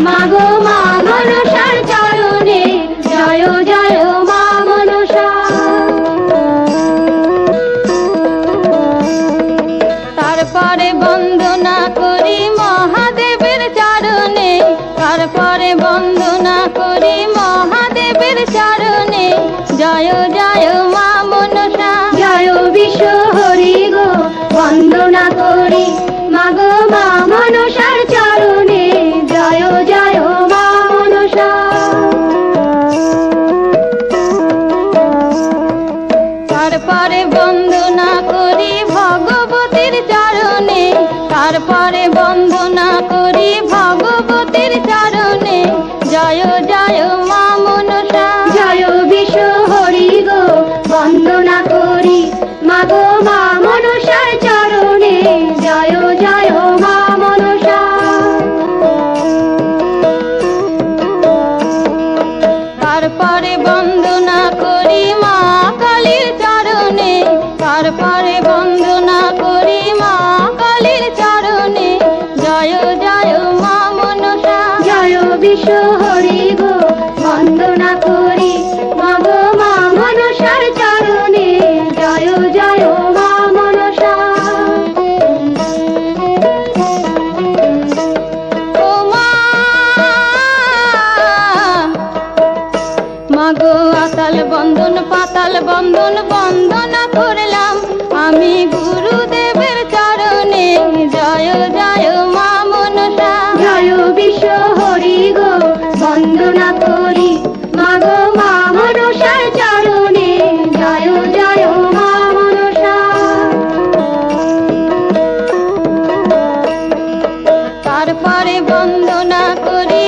মাগো মা মনসার চরণে জয় জয় মা মনসা। তারপরে বন্দনা করি মহাদেবের চরণে, তারপরে বন্দনা করি মহাদেবের চরণে, জয় জয় মা মনসা। জয় বিশ্ব হরি গো বন্দনা করি মাগো মা মনসার চরণে জয় জয় মা মনসা। তারপরে বন্দনা করি ভগবতীর চরণে, তারপরে বন্দনা করি ভগবতীর চরণে, জয় জয় মা মনসা। জয় বিশ্ব হরি গো বন্দনা করি মাগো মা মনসার চরণে জয় জয় মা মনসা। তারপরে বন্দনা করি মা কালীর চরণে, তারপরে বন্দনা করি মা কালীর চরণে, জয় জয় মা মনসা। জয় বিশ্ব হরি গো বন্দনা করি মাগো মা মনসার চরণে জয় জয় মা মনসা। ও মা, মাগো আতাল বন্দন পাতাল বন্দন বন্দনা করলাম আমি গুরুদেবের চরণে, জয় জয় মা মনসা। জয় বিশ্ব হরি গো বন্দনা করি মাগো মা মনসার চরণে জয় জয় মা মনসা। তারপরে বন্দনা করি